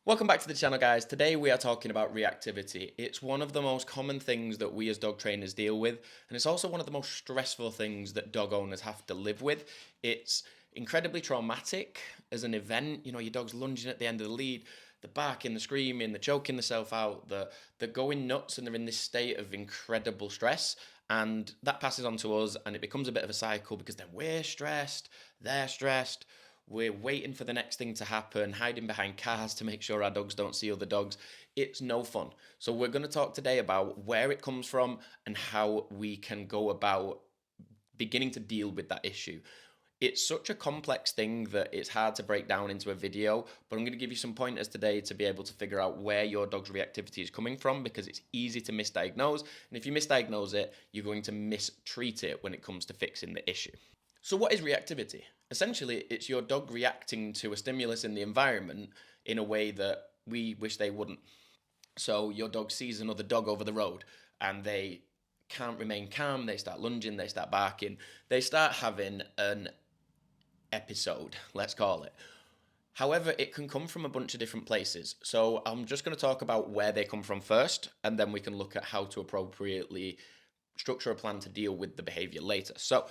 Welcome back to the channel, guys. Today we are talking about reactivity. It's one of the most common things that we as dog trainers deal with, and it's also one of the most stressful things that dog owners have to live with. It's incredibly traumatic as an event. Your dog's lunging at the end of the lead, the barking, the screaming, the choking themselves out, they're going nuts, and they're in this state of incredible stress. And that passes on to us, and it becomes a bit of a cycle because then we're stressed, they're stressed. We're waiting for the next thing to happen, hiding behind cars to make sure our dogs don't see other dogs. It's no fun. So, we're going to talk today about where it comes from and how we can go about beginning to deal with that issue. It's such a complex thing that it's hard to break down into a video, but I'm going to give you some pointers today to be able to figure out where your dog's reactivity is coming from, because it's easy to misdiagnose. And if you misdiagnose it, you're going to mistreat it when it comes to fixing the issue. So, what is reactivity? Essentially, it's your dog reacting to a stimulus in the environment in a way that we wish they wouldn't. So, your dog sees another dog over the road and they can't remain calm, they start lunging, they start barking, they start having an episode, let's call it. However, it can come from a bunch of different places. So, I'm just going to talk about where they come from first, and then we can look at how to appropriately structure a plan to deal with the behavior later. So,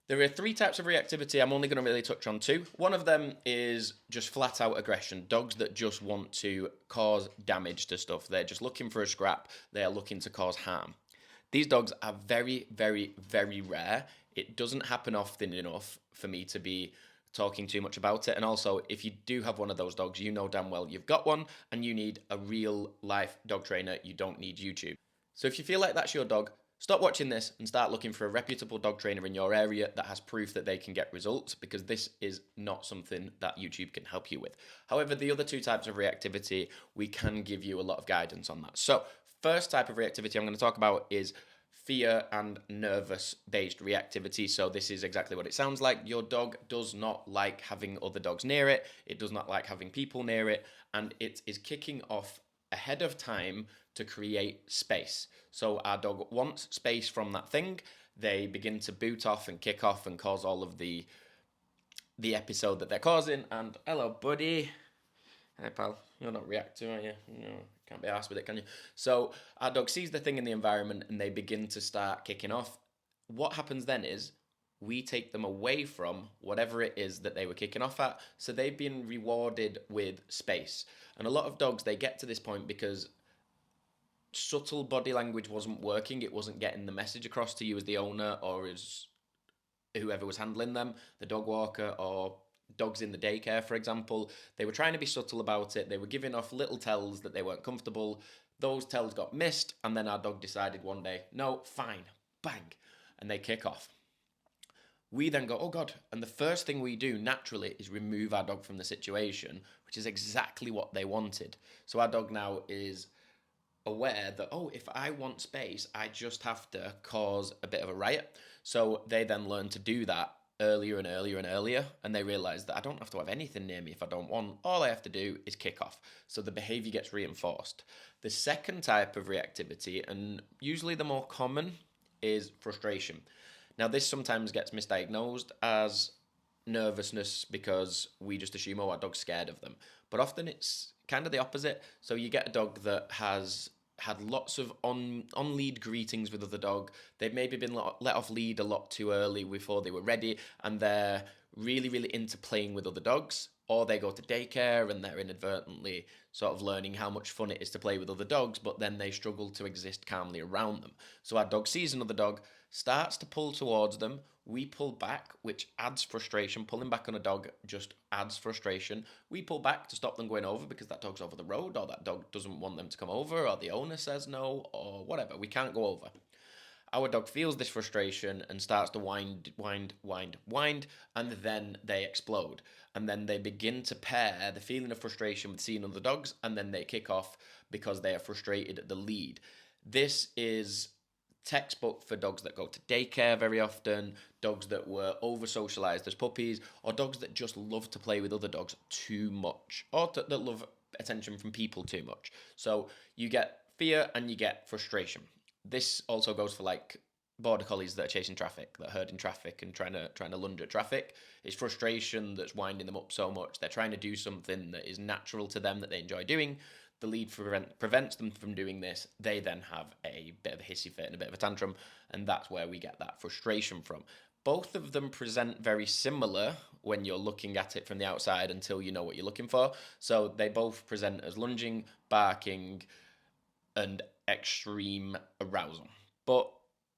there are three types of reactivity. I'm only going to really touch on two. One of them is just flat out aggression. Dogs that just want to cause damage to stuff. They're just looking for a scrap. They're looking to cause harm. These dogs are very, very, very rare. It doesn't happen often enough for me to be talking too much about it. And also, if you do have one of those dogs, you know damn well you've got one and you need a real life dog trainer. You don't need YouTube. So if you feel like that's your dog, stop watching this and start looking for a reputable dog trainer in your area that has proof that they can get results, because this is not something that YouTube can help you with. However, the other two types of reactivity, we can give you a lot of guidance on that. So, first type of reactivity I'm going to talk about is fear and nervous based reactivity. So, this is exactly what it sounds like. Your dog does not like having other dogs near it, it does not like having people near it, and it is kicking off ahead of time to create space. So our dog wants space from that thing. They begin to boot off and kick off and cause all of the episode that they're causing. And hello, buddy. Hey, pal. You're not reacting, are you? No, can't be arsed with it, can you? So our dog sees the thing in the environment and they begin to start kicking off. What happens then is we take them away from whatever it is that they were kicking off at. So they've been rewarded with space. And a lot of dogs, they get to this point because subtle body language wasn't working. It wasn't getting the message across to you as the owner or as whoever was handling them, the dog walker or dogs in the daycare, for example. They were trying to be subtle about it. They were giving off little tells that they weren't comfortable. Those tells got missed, and then our dog decided one day, no, fine, bang, and they kick off. We then go, oh God. And the first thing we do naturally is remove our dog from the situation, which is exactly what they wanted. So our dog now is aware that, oh, if I want space, I just have to cause a bit of a riot. So they then learn to do that earlier and earlier and earlier, and they realize that I don't have to have anything near me if I don't want. All I have to do is kick off. So the behavior gets reinforced. The second type of reactivity, and usually the more common, is frustration. Now, this sometimes gets misdiagnosed as nervousness because we just assume, oh, our dog's scared of them. But often it's kind of the opposite. So you get a dog that has had lots of on lead greetings with other dog. They've maybe been let off lead a lot too early before they were ready, and they're really, really into playing with other dogs. Or they go to daycare and they're inadvertently sort of learning how much fun it is to play with other dogs, but then they struggle to exist calmly around them. So our dog sees another dog, starts to pull towards them. We pull back, which adds frustration. Pulling back on a dog just adds frustration. We pull back to stop them going over because that dog's over the road, or that dog doesn't want them to come over, or the owner says no, or whatever. We can't go over. Our dog feels this frustration and starts to wind, wind, wind, wind, and then they explode. And then they begin to pair the feeling of frustration with seeing other dogs, and then they kick off because they are frustrated at the lead. This is textbook for dogs that go to daycare very often, dogs that were over socialized as puppies, or dogs that just love to play with other dogs too much, or that love attention from people too much. So you get fear and you get frustration. This also goes for like border collies that are chasing traffic, that are herding traffic and trying to lunge at traffic. It's frustration that's winding them up so much. They're trying to do something that is natural to them that they enjoy doing. The lead prevents them from doing this. They then have a bit of a hissy fit and a bit of a tantrum, and that's where we get that frustration from. Both of them present very similar when you're looking at it from the outside until you know what you're looking for. So they both present as lunging, barking, and extreme arousal. But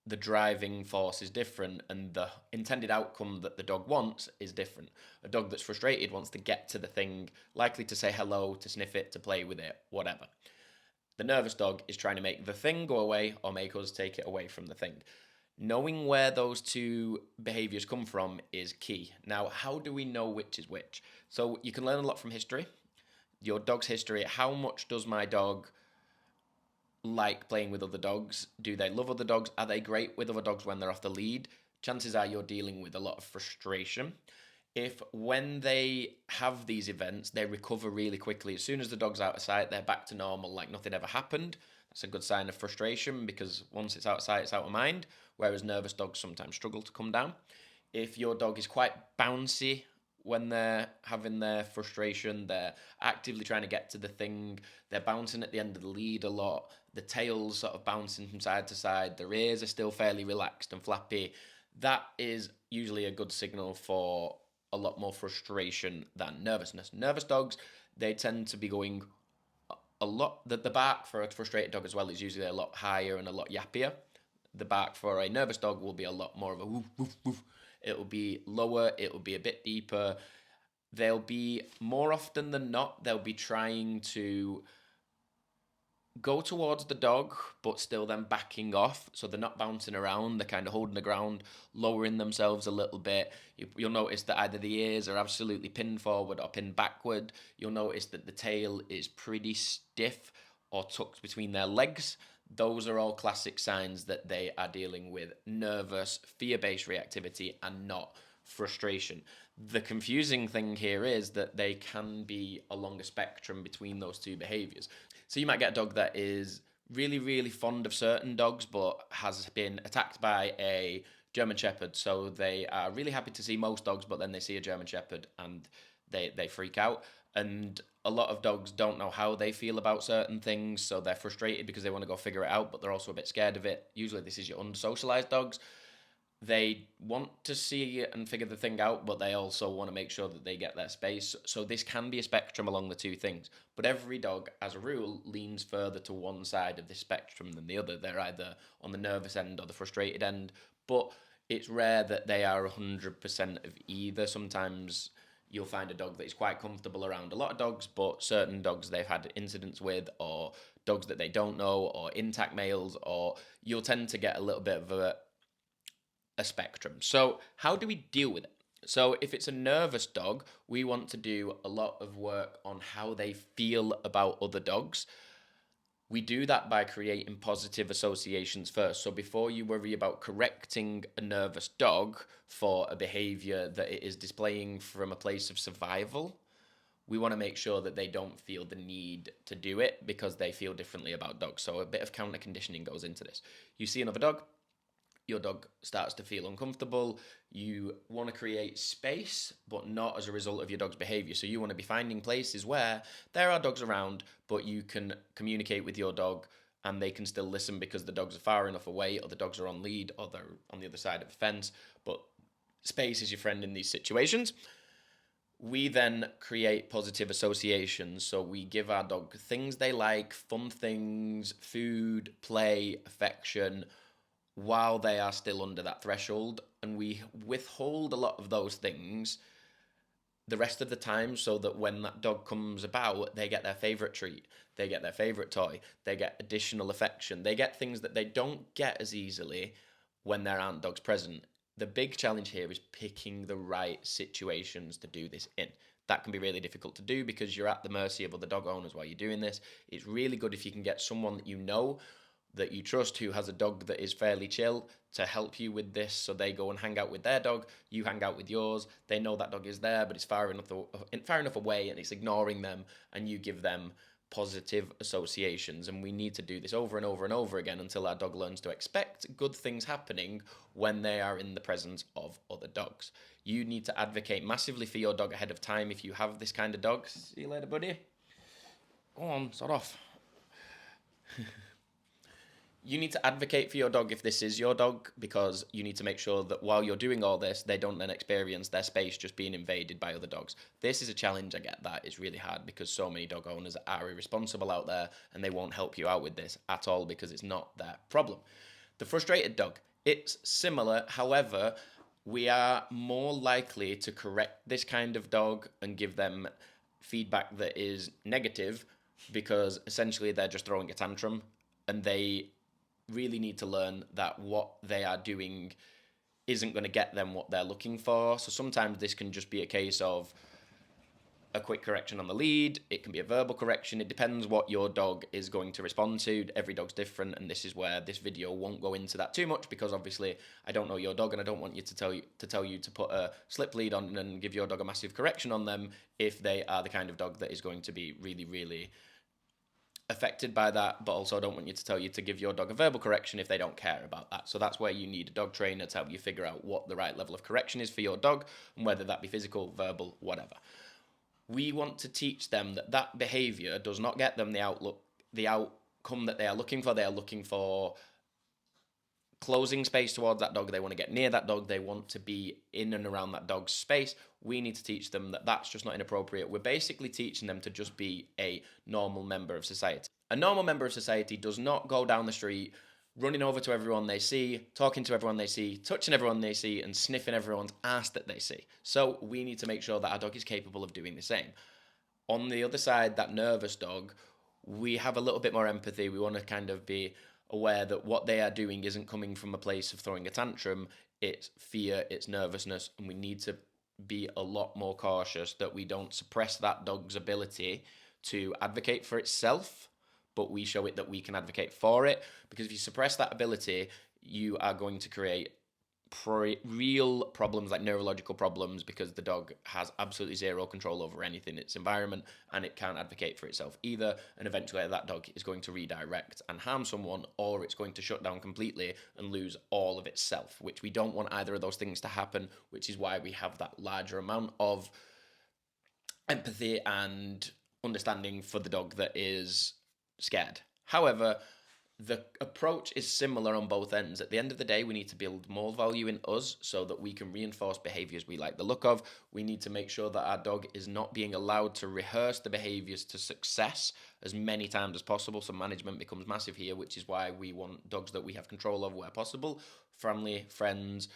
the driving force is different, and the intended outcome that the dog wants is different. A dog that's frustrated wants to get to the thing, likely to say hello, to sniff it, to play with it, whatever. The nervous dog is trying to make the thing go away or make us take it away from the thing. Knowing where those two behaviors come from is key. Now, how do we know which is which? So you can learn a lot from history. Your dog's history. How much does my dog like playing with other dogs? Do they love other dogs? Are they great with other dogs when they're off the lead? Chances are you're dealing with a lot of frustration. If when they have these events, they recover really quickly, as soon as the dog's out of sight, they're back to normal, like nothing ever happened. That's a good sign of frustration, because once it's out of sight, it's out of mind. Whereas nervous dogs sometimes struggle to come down. If your dog is quite bouncy when they're having their frustration, they're actively trying to get to the thing, they're bouncing at the end of the lead a lot, the tail's sort of bouncing from side to side, their ears are still fairly relaxed and flappy, that is usually a good signal for a lot more frustration than nervousness. Nervous dogs, they tend to be going a lot. The bark for a frustrated dog as well is usually a lot higher and a lot yappier. The bark for a nervous dog will be a lot more of a woof, woof, woof. It will be lower, it will be a bit deeper. They'll be, more often than not, they'll be trying to go towards the dog, but still then backing off. So they're not bouncing around, they're kind of holding the ground, lowering themselves a little bit. You'll notice that either the ears are absolutely pinned forward or pinned backward. You'll notice that the tail is pretty stiff or tucked between their legs. Those are all classic signs that they are dealing with nervous, fear based reactivity and not frustration. The confusing thing here is that they can be along a spectrum between those two behaviors. So you might get a dog that is really, really fond of certain dogs, but has been attacked by a German Shepherd. So they are really happy to see most dogs, but then they see a German Shepherd and they freak out. And a lot of dogs don't know how they feel about certain things, so they're frustrated because they want to go figure it out, but they're also a bit scared of it. Usually this is your under-socialized dogs. They want to see it and figure the thing out, but they also want to make sure that they get their space. So this can be a spectrum along the two things. But every dog, as a rule, leans further to one side of this spectrum than the other. They're either on the nervous end or the frustrated end. But it's rare that they are 100% of either. Sometimes you'll find a dog that is quite comfortable around a lot of dogs, but certain dogs they've had incidents with, or dogs that they don't know, or intact males, or you'll tend to get a little bit of a spectrum. So, how do we deal with it? So, if it's a nervous dog, we want to do a lot of work on how they feel about other dogs. We do that by creating positive associations first. So, before you worry about correcting a nervous dog for a behavior that it is displaying from a place of survival, we want to make sure that they don't feel the need to do it because they feel differently about dogs. So, a bit of counter conditioning goes into this. You see another dog, your dog starts to feel uncomfortable. You want to create space, but not as a result of your dog's behavior. So you want to be finding places where there are dogs around, but you can communicate with your dog and they can still listen because the dogs are far enough away, or the dogs are on lead, or they're on the other side of a fence. But space is your friend in these situations. We then create positive associations. So we give our dog things they like, fun things, food, play, affection, while they are still under that threshold, and we withhold a lot of those things the rest of the time, so that when that dog comes about, they get their favorite treat, they get their favorite toy, they get additional affection, they get things that they don't get as easily when there aren't dogs present. The big challenge here is picking the right situations to do this in. That can be really difficult to do because you're at the mercy of other dog owners while you're doing this. It's really good if you can get someone that you know, that you trust, who has a dog that is fairly chill, to help you with this. So they go and hang out with their dog, you hang out with yours. They know that dog is there, but it's far enough away and it's ignoring them, and you give them positive associations, and we need to do this over and over and over again until our dog learns to expect good things happening when they are in the presence of other dogs. You need to advocate massively for your dog ahead of time if you have this kind of dog. See you later, buddy. Go on, sort off. You need to advocate for your dog if this is your dog, because you need to make sure that while you're doing all this, they don't then experience their space just being invaded by other dogs. This is a challenge, I get that. It's really hard because so many dog owners are irresponsible out there and they won't help you out with this at all because it's not their problem. The frustrated dog, it's similar. However, we are more likely to correct this kind of dog and give them feedback that is negative because essentially they're just throwing a tantrum, and they really need to learn that what they are doing isn't going to get them what they're looking for. So sometimes this can just be a case of a quick correction on the lead. It can be a verbal correction. It depends what your dog is going to respond to. Every dog's different, and this is where this video won't go into that too much because obviously I don't know your dog and I don't want you to tell you to put a slip lead on and give your dog a massive correction on them if they are the kind of dog that is going to be really, really affected by that. But also I don't want you to tell you to give your dog a verbal correction if they don't care about that. So that's where you need a dog trainer to help you figure out what the right level of correction is for your dog, and whether that be physical, verbal, whatever. We want to teach them that that behavior does not get them the outcome that they are looking for. They are looking for closing space towards that dog. They want to get near that dog. They want to be in and around that dog's space. We need to teach them that that's just not inappropriate. We're basically teaching them to just be a normal member of society. A normal member of society does not go down the street running over to everyone they see, talking to everyone they see, touching everyone they see, and sniffing everyone's ass that they see. So we need to make sure that our dog is capable of doing the same. On the other side, that nervous dog, we have a little bit more empathy. We want to kind of be aware that what they are doing isn't coming from a place of throwing a tantrum. It's fear, it's nervousness, and we need to be a lot more cautious that we don't suppress that dog's ability to advocate for itself, but we show it that we can advocate for it. Because if you suppress that ability, you are going to create real problems, like neurological problems, because the dog has absolutely zero control over anything in its environment, and it can't advocate for itself either. And eventually that dog is going to redirect and harm someone, or it's going to shut down completely and lose all of itself, which we don't want either of those things to happen, which is why we have that larger amount of empathy and understanding for the dog that is scared. However, the approach is similar on both ends. At the end of the day, we need to build more value in us so that we can reinforce behaviors we like the look of. We need to make sure that our dog is not being allowed to rehearse the behaviors to success as many times as possible. So management becomes massive here, which is why we want dogs that we have control of where possible. Family, friends,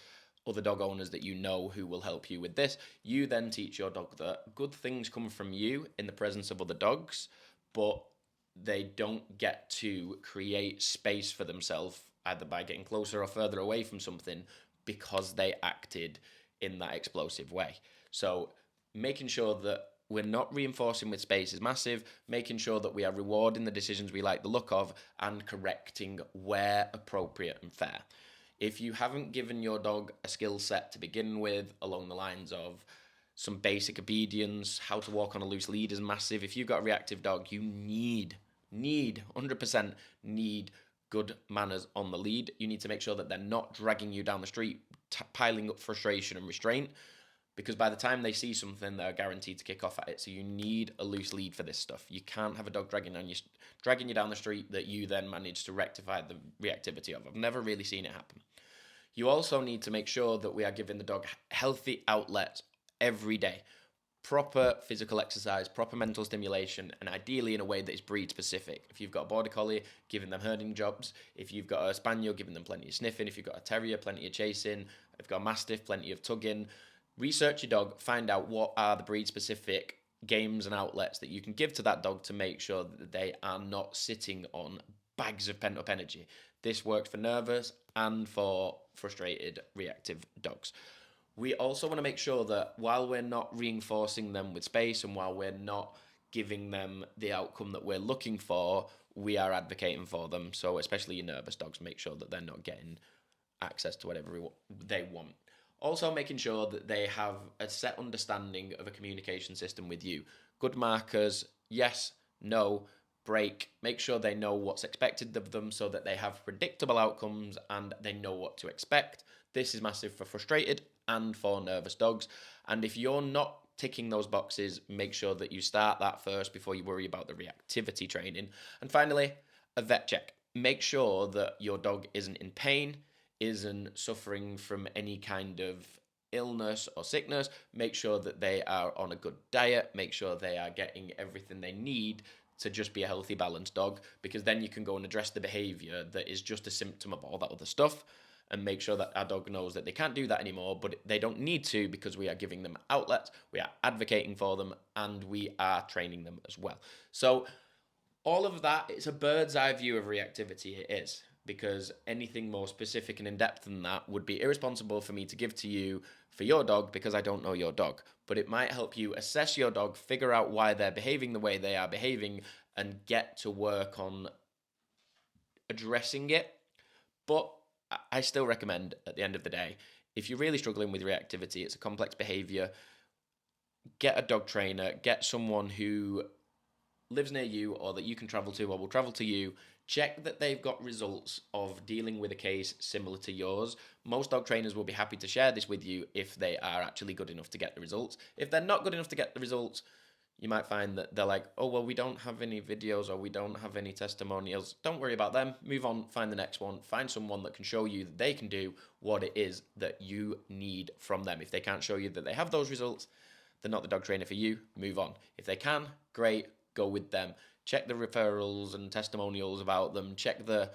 other dog owners that you know who will help you with this. You then teach your dog that good things come from you in the presence of other dogs, but they don't get to create space for themselves either by getting closer or further away from something because they acted in that explosive way. So making sure that we're not reinforcing with space is massive. Making sure that we are rewarding the decisions we like the look of and correcting where appropriate and fair. If you haven't given your dog a skill set to begin with along the lines of some basic obedience, how to walk on a loose lead is massive. If you've got a reactive dog, you need 100% need good manners on the lead. You need to make sure that they're not dragging you down the street, piling up frustration and restraint, because by the time they see something, they're guaranteed to kick off at it. So you need a loose lead for this stuff. You can't have a dog dragging you down the street that you then manage to rectify the reactivity of. I've never really seen it happen. You also need to make sure that we are giving the dog healthy outlets every day. Proper physical exercise, proper mental stimulation, and ideally in a way that is breed specific. If you've got a border collie, giving them herding jobs. If you've got a spaniel, giving them plenty of sniffing. If you've got a terrier, plenty of chasing. If you've got a mastiff, plenty of tugging. Research your dog, find out what are the breed specific games and outlets that you can give to that dog to make sure that they are not sitting on bags of pent up energy. This works for nervous and for frustrated reactive dogs. We also want to make sure that while we're not reinforcing them with space and while we're not giving them the outcome that we're looking for, we are advocating for them. So especially your nervous dogs, make sure that they're not getting access to whatever they want. Also making sure that they have a set understanding of a communication system with you. Good markers, yes, no, break. Make sure they know what's expected of them so that they have predictable outcomes and they know what to expect. This is massive for frustrated and for nervous dogs. And if you're not ticking those boxes, make sure that you start that first before you worry about the reactivity training. And finally, a vet check. Make sure that your dog isn't in pain, isn't suffering from any kind of illness or sickness. Make sure that they are on a good diet. Make sure they are getting everything they need to just be a healthy, balanced dog, because then you can go and address the behavior that is just a symptom of all that other stuff, and make sure that our dog knows that they can't do that anymore, but they don't need to, because we are giving them outlets, we are advocating for them, and we are training them as well. So all of that, it's a bird's eye view of reactivity. It is, because anything more specific and in depth than that would be irresponsible for me to give to you for your dog, because I don't know your dog. But it might help you assess your dog, figure out why they're behaving the way they are behaving, and get to work on addressing it. But I still recommend, at the end of the day, if you're really struggling with reactivity, it's a complex behavior, get a dog trainer, get someone who lives near you or that you can travel to or will travel to you. Check that they've got results of dealing with a case similar to yours. Most dog trainers will be happy to share this with you if they are actually good enough to get the results. If they're not good enough to get the results, you might find that they're like, oh, well, we don't have any videos or we don't have any testimonials. Don't worry about them. Move on, find the next one. Find someone that can show you that they can do what it is that you need from them. If they can't show you that they have those results, they're not the dog trainer for you. Move on. If they can, great, go with them. Check the referrals and testimonials about them. Check the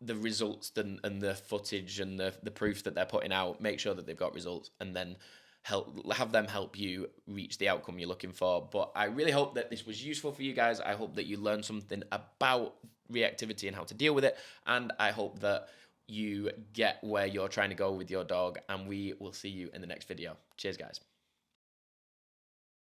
results and the footage and the proof that they're putting out. Make sure that they've got results, and then have them help you reach the outcome you're looking for. But I really hope that this was useful for you guys. I hope that you learned something about reactivity and how to deal with it, and I hope that you get where you're trying to go with your dog, and we will see you in the next video. Cheers, guys.